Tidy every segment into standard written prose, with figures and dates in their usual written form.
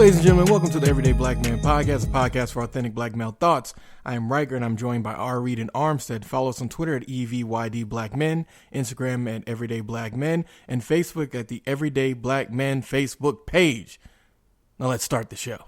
Ladies and gentlemen, welcome to the Everyday Black Man Podcast, a podcast for authentic black male thoughts. I am Riker, and I'm joined by R. Reed and Armstead. Follow us on Twitter at EVYD Black Men, Instagram at Everyday Black Men, and Facebook at the Everyday Black Men Facebook page. Now let's start the show.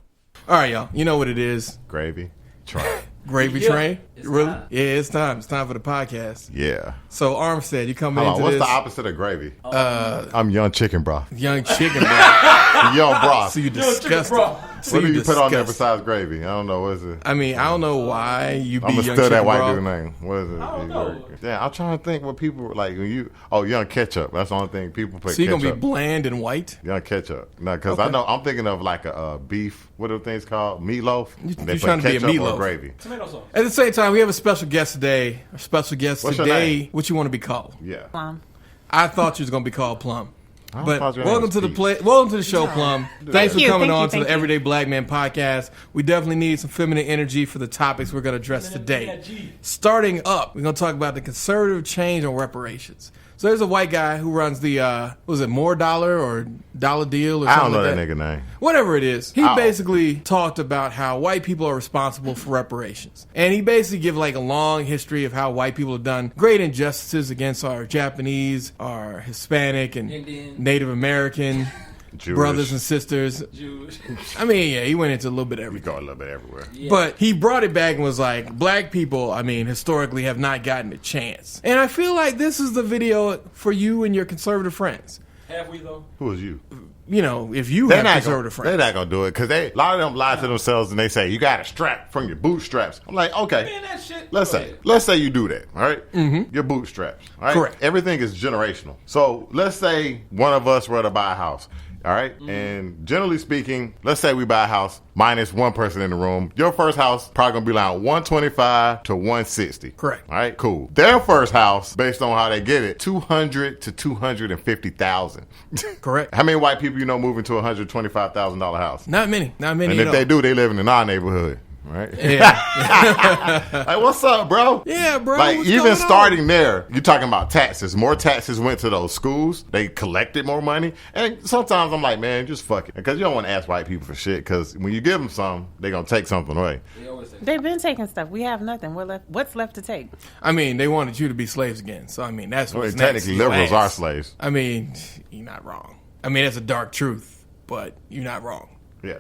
All right, y'all. You know what it is. Gravy train. Gravy train? Really? Time. Yeah, it's time. It's time for the podcast. Yeah. So, Armstead, you coming into What's this. the opposite of gravy? I'm young chicken broth. Young chicken broth. Young broth. So you disgusting. So What do you put on there disgusting. besides gravy? I don't know. What is it? I mean, I don't know why you be I'm young gonna chicken steal that white broth. dude's name. What is it? I don't know. Yeah, I'm trying to think what people were like when you. Oh, young ketchup. That's the only thing people put. So you're ketchup. going to be bland and white? Young ketchup. No, because Okay. I know I'm thinking of like a beef. What are the things called? Meatloaf. You They put trying to be a ketchup meatloaf. or gravy. Tomato sauce. At the same time, we have a special guest today. Our special guest What's your today, name? what you want to be called? Yeah. Plum. I thought you was going to be called Plum. I But thought your name welcome was to the Peach. welcome to the show, Plum. Thanks for you, coming thank on you, to the thank you. Everyday Black Man podcast. We definitely need some feminine energy for the topics we're going to address today. Starting up, we're going to talk about the conservative change on reparations. So there's a white guy who runs the was it More Dollar or Dollar Deal or I something don't know like that nigga name. Whatever it is, he Oh. basically talked about how white people are responsible for reparations. And he basically gave like a long history of how white people have done great injustices against our Japanese, our Hispanic, and Indian. Native American Jewish. brothers and sisters. Jewish. I mean, yeah, he went into a little bit of We everything. go a little bit everywhere. Yeah. But he brought it back and was like, black people, I mean, historically have not gotten a chance. And I feel like this is the video for you and your conservative friends. Have we though? Who is you? You know, if you They're have not, conservative they're friends. not gonna do it because a lot of them lie to themselves and they say you got to strap from your bootstraps. I'm like, okay, Man, that shit. let's say you do that, all right? Mm-hmm. Your bootstraps, all right? Correct. Everything is generational. So let's say one of us were to buy a house. All right, and generally speaking, let's say we buy a house minus one person in the room. Your first house probably gonna be like 125 to 160. Correct. All right, cool. Their first house, based on how they get it, 200 to 250,000. Correct. How many white people you know move into a $125,000 house? Not many. Not many And at if they all. do, they live in our neighborhood, right? Yeah. Like, what's up, bro? Yeah, bro, Like, what's even going starting on? there, you're talking about taxes. More taxes went to those schools. They collected more money. And sometimes I'm like, man, just fuck it. Because you don't want to ask white people for shit. Because when you give them some, they're going to take something away. They always say. They've been taking stuff. We have nothing. What's left to take? I mean, they wanted you to be slaves again. So, I mean, that's I mean, what's next. technically, Your liberals ass. are slaves. I mean, you're not wrong. I mean, that's a dark truth, but you're not wrong. Yeah.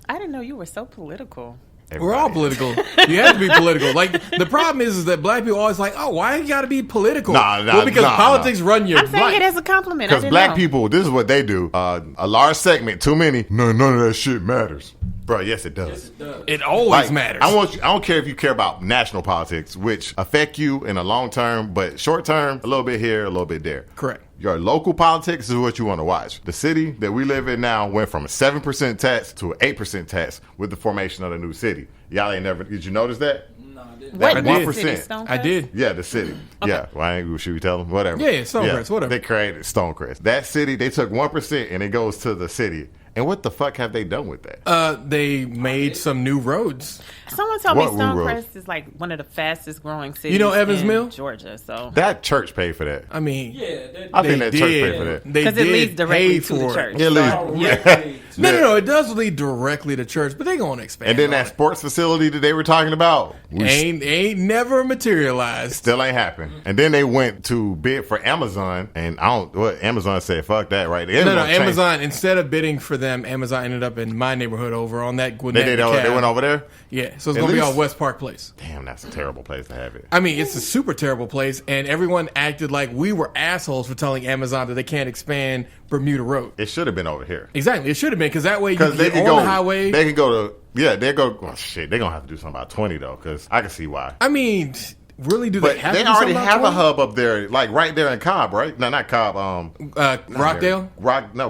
I didn't know you were so political. We're all political. You have to be political. Like, the problem is that black people always like, oh, why you got to be political? Well, because politics run your I'm saying life. it as a compliment. I Because didn't black know. people, this is what they do. A large segment, too many. No, none of that shit matters. Bro, yes, it does. Yes, it does. It always Like, matters. I don't care if you care about national politics, which affect you in the long term, but short term, a little bit here, a little bit there. Correct. Your local politics is what you want to watch. The city that we live in now went from a 7% tax to an 8% tax with the formation of the new city. Y'all ain't never, did you notice that? No, I didn't. What That I did. 1%. city, Stonecrest? I did. Yeah, the city. Yeah, well, should we tell them? Whatever. Yeah, Stonecrest, whatever. They created Stonecrest. That city, they took 1% and it goes to the city. And what the fuck have they done with that? They made some new roads. Someone told me What we wrote? Stonecrest is like one of the fastest growing cities You know Evans in Mill? Georgia. So That church paid for that. I mean, Yeah, that, I they think that did. church paid for that. They because it did leads directly pay to the for it. church. Yeah, So, yeah. No, it does lead directly to church, but they going to expand. And then on that it. sports facility that they were talking about, ain't never materialized. still ain't happened. And then they went to bid for Amazon, and Amazon said, fuck that, right? They No, gonna change- Amazon, instead of bidding for them, Amazon ended up in my neighborhood over on that Gwinnett. They DeKalb. went over there? Yeah, so it's At going to be least- on West Park Place. Damn, that's a terrible place to have it. I mean, it's a super terrible place, and everyone acted like we were assholes for telling Amazon that they can't expand Bermuda Road. It should have been over here. Exactly, it should have been, because that way you Because can they get could on go, the highway. they could go to, they go, well, shit, they're going to have to do something about 20, though, because I can see why. I mean, really, do But they have they to do already something have a about hub up there, like right there in Cobb, right? No, not Cobb. 20? Rockdale?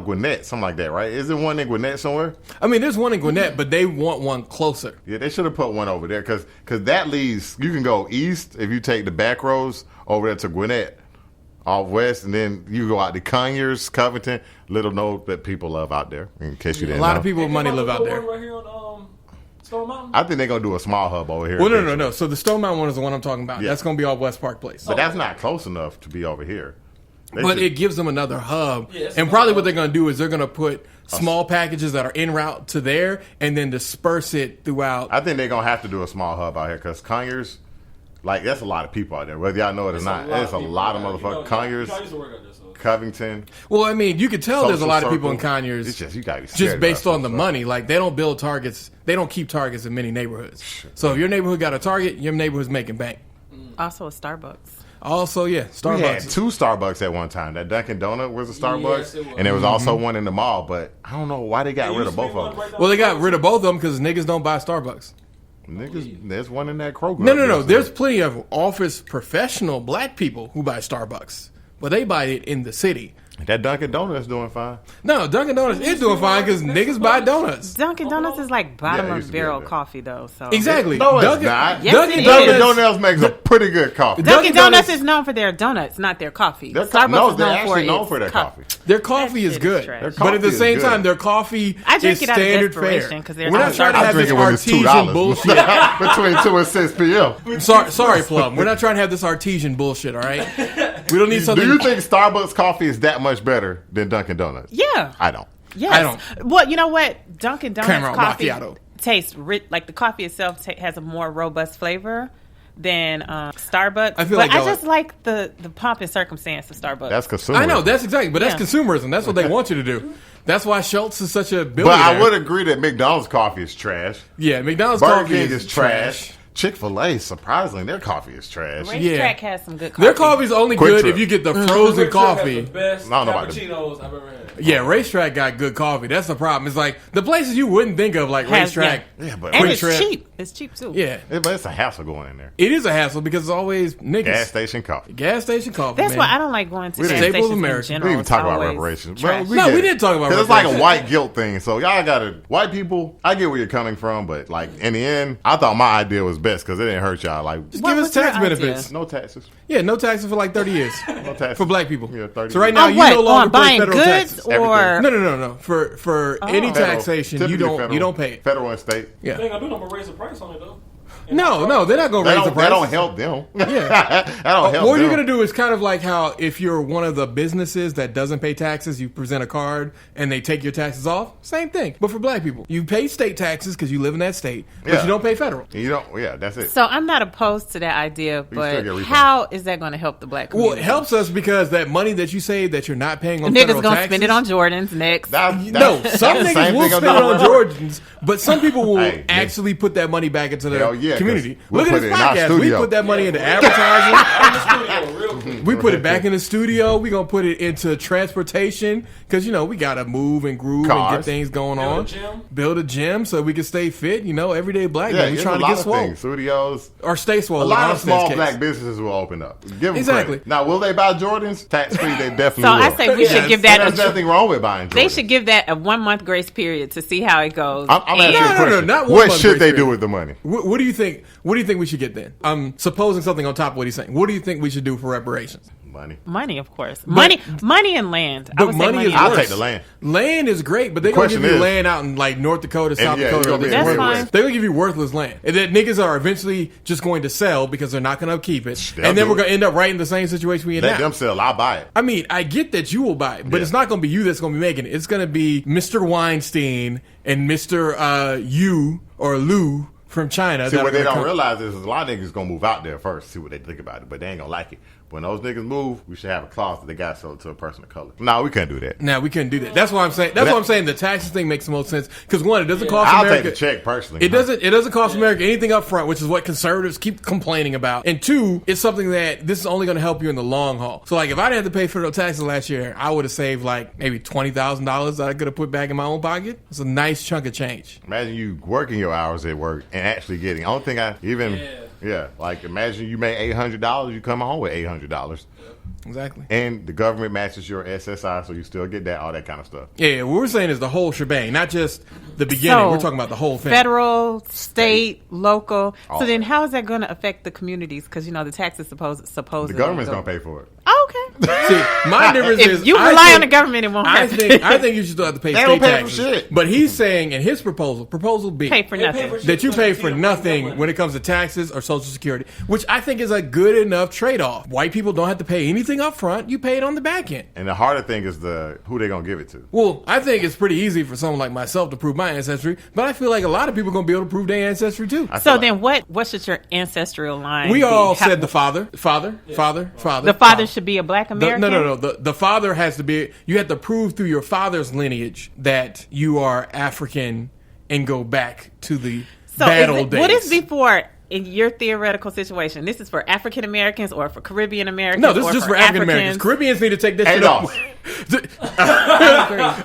Gwinnett, something like that, right? Is there one in Gwinnett somewhere? I mean, there's one in Gwinnett, but they want one closer. Yeah, they should have put one over there because that leads, you can go east if you take the back roads over there to Gwinnett, off west, and then you go out to Conyers, Covington, little note that people love out there, in case you A didn't lot know. of people with money live out there. Right here on Stone Mountain. I think they're going to do a small hub over here. Well, no. So the Stone Mountain one is the one I'm talking about. Yeah. That's going to be off West Park Place. But that's not close enough to be over here. But it gives them another hub. Yeah, it's And another probably hub. what they're going to do is they're going to put small packages that are en route to there and then disperse it throughout. I think they're going to have to do a small hub out here because Conyers, like, that's a lot of people out there. Whether y'all know it or not, there's a lot of motherfuckers. Conyers, I used to work out there, so. Covington. Well, I mean, you could tell there's a Social lot of people in circle. Conyers It's just, you gotta be scared just based about on the stuff. money. Like, they don't build targets. They don't keep targets in many neighborhoods. So if your neighborhood got a target, your neighborhood's making bank. Also a Starbucks. Also, yeah, We had Starbucks. 2 Starbucks at one time. That Dunkin' Donut was a Starbucks, Yes, it was. and there was also one in the mall. But I don't know why they got rid of both of them. Well, they got rid of both of them because niggas don't buy Starbucks. Niggas, there's one in that Kroger. No. There's plenty of office professional black people who buy Starbucks, but they buy it in the city. That Dunkin' Donut's doing fine. No, Dunkin' Donuts is doing fine because niggas buy donuts. Dunkin' Donuts is like bottom Yeah, it of used to be barrel up there. coffee though. So Exactly. No, it's Dunkin', not. Yes, Dunkin' it Dunkin' is. Donuts makes a pretty good coffee. Dunkin' Dunkin' Donuts Donuts- is known for their donuts, not their coffee. They're Starbucks is they're known actually known its for their coffee. Their coffee That is shit good, is trash. Their but at the coffee is same good. time, their coffee I drink is it out of standard fare. desperation 'cause there's We're no not trying to Starbucks. have I this drink it when it's artesian $2 bullshit. between 2 and 6 p.m. Sorry, Plum. We're not trying to have this artesian bullshit. All right, we don't need Do something. you think Starbucks coffee is that much better than Dunkin' Donuts? Yeah. I don't. Yes. I don't. Well, you know what? Dunkin' Donuts Caramel coffee macchiato. tastes rich. Like the coffee itself has a more robust flavor than Starbucks. I feel but like I y'all- just like the pomp and circumstance of Starbucks. That's consumer. I know that's exactly, but that's Yeah. consumerism. That's what they want you to do. That's why Schultz is such a But billionaire. I would agree that McDonald's coffee is trash. Yeah, McDonald's Burger coffee King is trash. Chick-fil-A, surprisingly, their coffee is trash. Racetrack has some good coffee. Their coffee's only Quick good Trip. if you get the frozen Racetrack has coffee. the best I don't know about the- cappuccinos I've ever had. Yeah, Racetrack got good coffee. That's the problem. It's like the places you wouldn't think of, like Has- Racetrack. Yeah, but and Quick it's Trip. cheap. It's cheap too. Yeah, but it's a hassle going in there. it is a hassle because it's always niggas. Gas station coffee. Gas station coffee. That's man. why I don't like going to We gas didn't- Staple of stations America. in We general. didn't even It's talk about always reparations. trash. No, we did talk about Because it's like a reparations. white guilt thing. So y'all gotta, white people, I get where you're coming from, but like in the end, I thought my idea was best because it didn't hurt y'all. Like, Just What give us was your tax idea? benefits. no taxes. Yeah, no taxes for like 30 years No taxes. for black people. Yeah, 30 so right years. now On you what? no longer On pay buying federal goods taxes. or No. For any Federal. taxation, you Typically don't federal. you don't pay it. Federal and state. Yeah. Thing I do, I'm gonna raise the price on it though. No, they're not going to That raise the don't, price. that don't help them. Yeah. that don't help What them. you're going to do is kind of like how if you're one of the businesses that doesn't pay taxes, you present a card and they take your taxes off. Same thing, but for black people. You pay state taxes because you live in that state, but Yeah. you don't pay federal. You don't, yeah, that's it. So I'm not opposed to that idea, still but get refunds. how is that going to help the black Well, community? it helps us because that money that you save that you're not paying on Niggas federal gonna taxes. spend it on Jordans next. No, some that's the niggas same will thing I'm spend it doing on with- Jordans, but some people will Hey, actually put that money back into the Hell yeah, 'cause community. we Look at put this it in our podcast. We studio. put that money into advertising. In the studio, real quick. We put it back in the studio. We're going to put it into transportation because, you know, we got to move and groove and Cars. get things going Build a on. gym. Build a gym so we can stay fit. You know, everyday black Yeah, man. We there's trying a to lot get of swole. things. Studios. Or stay swole. A in lot of Austin's small case. black businesses will open up. Give them Exactly. credit. Now, will they buy Jordans? Tax free, they definitely So will. I say we Yes. should give that There's nothing wrong with buying Jordans. They should give that a 1 month grace period to see how it goes. I'm asking you a No, question. not one What month should they grace do period. with the money? What do you think? What do you think we should get then? I'm supposing something on top of what he's saying. What do you think we should do for reparations? Money. Money, of course. Money and land. I But would say money is I'll worse. take the land. Land is great, but they're going to question give you is- land out in like North Dakota, South yeah, Dakota. you're gonna be They're That's everywhere. fine. going to give you worthless land. And that niggas are eventually just going to sell because they're not going to keep it. They'll And then do we're it. going to end up right in the same situation we in Let now. them sell. I'll buy it. I mean, I get that you will buy it, but Yeah. it's not going to be you that's going to be making it. It's going to be Mr. Weinstein and Mr. Yu or Lu from China. See, that are what they gonna don't come- realize is a lot of niggas gonna move out there first, see what they think about it, but they ain't gonna like it. When those niggas move, we should have a clause that they got to sell it to a person of color. No, we can't do that. Now we couldn't do that. That's why I'm saying. That's But why I'm saying the taxes thing makes the most sense because one, it doesn't cost I'll America. take the check personally. It doesn't. It doesn't cost America anything up front, which is what conservatives keep complaining about. And two, it's something that this is only going to help you in the long haul. So, like, if I didn't have to pay federal taxes last year, I would have saved like maybe $20,000 that I could have put back in my own pocket. It's a nice chunk of change. Imagine you working your hours at work and actually getting. I don't think I even. Yeah, like imagine you made $800, you come home with $800, Exactly. and the government matches your SSI, so you still get that, all that kind of stuff. Yeah, what we're saying is the whole shebang, not just the beginning. So, we're talking about the whole thing. Federal, state, local. All So then, that. how is that going to affect the communities? Because you know the tax is supposed. The government's gonna pay for it. Oh, okay. See, my difference is If you rely on the government, it won't I happen. think you should still have to pay They state don't pay for taxes. shit. But he's saying in his proposal B, Pay for nothing. that you pay for nothing when it comes to taxes or Social Security, which I think is a good enough trade-off. White people don't have to pay anything up front. You pay it on the back end. And the harder thing is who they gonna give it to. Well, I think it's pretty easy for someone like myself to prove my ancestry, but I feel like a lot of people are going to be able to prove their ancestry too. So then what should your ancestral line We be? all How- said the father. The father should be a black The, American? no. The father has to be. You have to prove through your father's lineage that you are African and go back to the bad old days. What is before in your theoretical situation? This is for African Americans or for Caribbean Americans? No, this or is just for African Americans. Caribbeans need to take that shit up.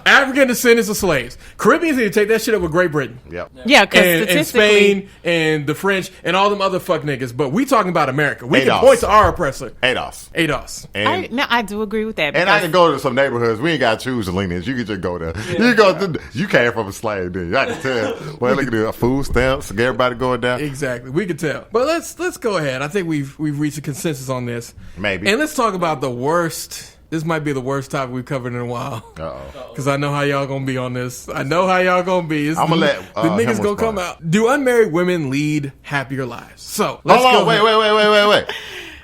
African descendants of slaves. Caribbeans need to take that shit up with Great Britain. Yep. Yeah, because And statistically, Spain and the French and all them other fuck niggas. But we talking about America. We can ADOS. point to our oppressor. ADOS. And I do agree with that. And I because- can go to some neighborhoods. We ain't got to choose the lineage. You can just go there. You go. You came from a slave, didn't you? I can tell. Well, look at the food stamps. Everybody going down. Exactly. We can tell. But let's go ahead. I think we've reached a consensus on this. Maybe. And let's talk about the worst. This might be the worst topic we've covered in a while. Uh-oh. Because I know how y'all gonna be on this. I know how y'all gonna be. I'm gonna let the him niggas gonna respond. come out. Do unmarried women lead happier lives? So let's Hold on. go. Wait.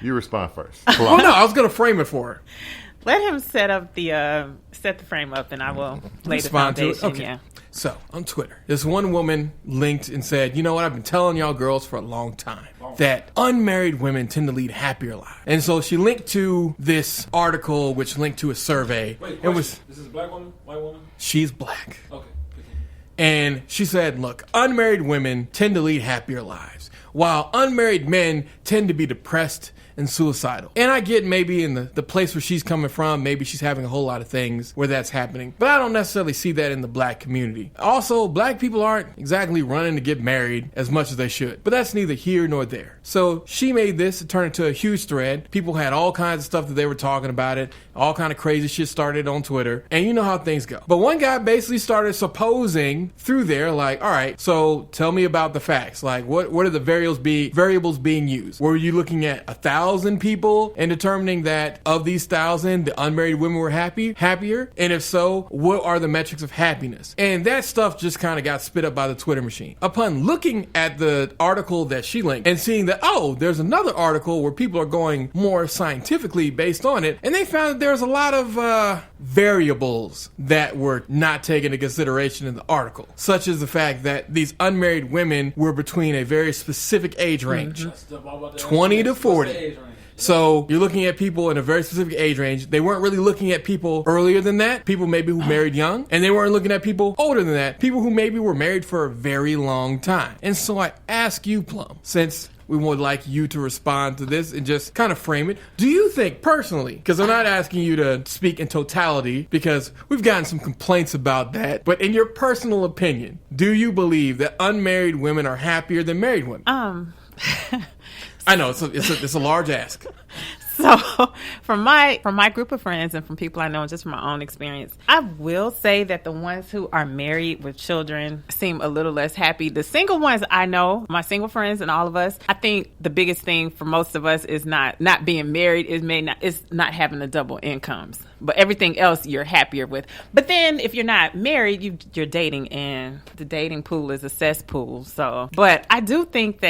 You respond first. Well, no, I was gonna frame it for her. Let him set the frame up, and I will lay the Respond to foundation. it? Okay. Yeah. So on Twitter, this one woman linked and said, "You know what? I've been telling y'all girls for a long time that unmarried women tend to lead happier lives." And so she linked to this article, which linked to a survey. Wait, It was this is a black woman, white woman? she's black. Okay. And she said, look, unmarried women tend to lead happier lives, while unmarried men tend to be depressed and suicidal. And I get maybe in the place where she's coming from, maybe she's having a whole lot of things where that's happening. But I don't necessarily see that in the black community. Also, black people aren't exactly running to get married as much as they should. But that's neither here nor there. So she made this, it turned into a huge thread. People had all kinds of stuff that they were talking about it. All kind of crazy shit started on Twitter. And you know how things go. But one guy basically started supposing through there, like, all right, so tell me about the facts. Like, what are the variables being used? Were you looking at 1,000 people and determining that of these 1,000, the unmarried women were happier? And if so, what are the metrics of happiness? And that stuff just kind of got spit up by the Twitter machine. Upon looking at the article that she linked and seeing that, oh, there's another article where people are going more scientifically based on it, and they found that there's a lot of variables that were not taken into consideration in the article, such as the fact that these unmarried women were between a very specific age range, 20 to 40. So you're looking at people in a very specific age range. They weren't really looking at people earlier than that, people maybe who married young, and they weren't looking at people older than that, people who maybe were married for a very long time. And so I ask you, Plum, since we would like you to respond to this and just kind of frame it. Do you think personally, because I'm not asking you to speak in totality because we've gotten some complaints about that, but in your personal opinion, do you believe that unmarried women are happier than married women? I know it's a large ask. So from my group of friends and from people I know and just from my own experience, I will say that the ones who are married with children seem a little less happy. The single ones I know, my single friends and all of us, I think the biggest thing for most of us is not being married, is not having the double incomes. But everything else you're happier with. But then if you're not married, you're dating, and the dating pool is a cesspool. So, but I do think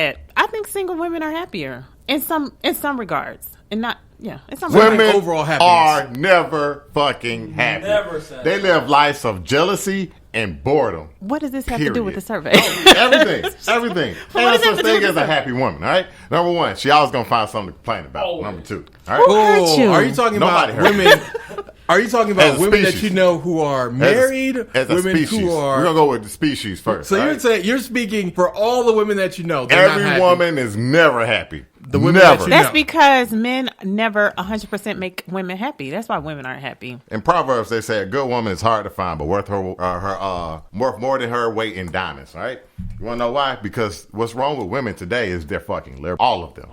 single women are happier in some regards. And not, yeah, it's not Women like overall happiness. are never fucking happy. Never sad. They live lives of jealousy and boredom. What does this have to Period. do with the survey? Everything. Ain't no does that such have to do thing with as a the- happy woman, all right? Number one, she always going to find something to complain about. Always. Number two, all right? hurt you? Are you talking Nobody about hurt me. women? Are you talking about As a women that species. you know who are married? As a women species. who are. We're going to go with the species first. So all you're right? saying you're speaking for all the women that you know. They're not Every happy. woman is never happy. The women never. that you That's know. because men never 100% make women happy. That's why women aren't happy. In Proverbs, they say a good woman is hard to find, but worth worth more than her weight in diamonds. Right? You want to know why? Because what's wrong with women today is they're fucking liberal. All of them.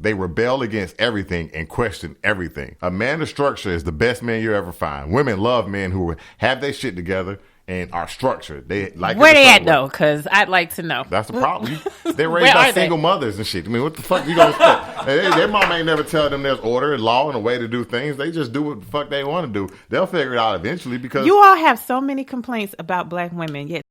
They rebel against everything and question everything. A man of structure is the best man you ever find. Women love men who have their shit together and are structured. They like Where it a they at certain way. though? Because I'd like to know. That's the problem. They're Where raised by are they? single mothers and shit. I mean, what the fuck you gonna expect? Their mom ain't never tell them there's order and law and a way to do things. They just do what the fuck they want to do. They'll figure it out eventually because You all have so many complaints about black women, yet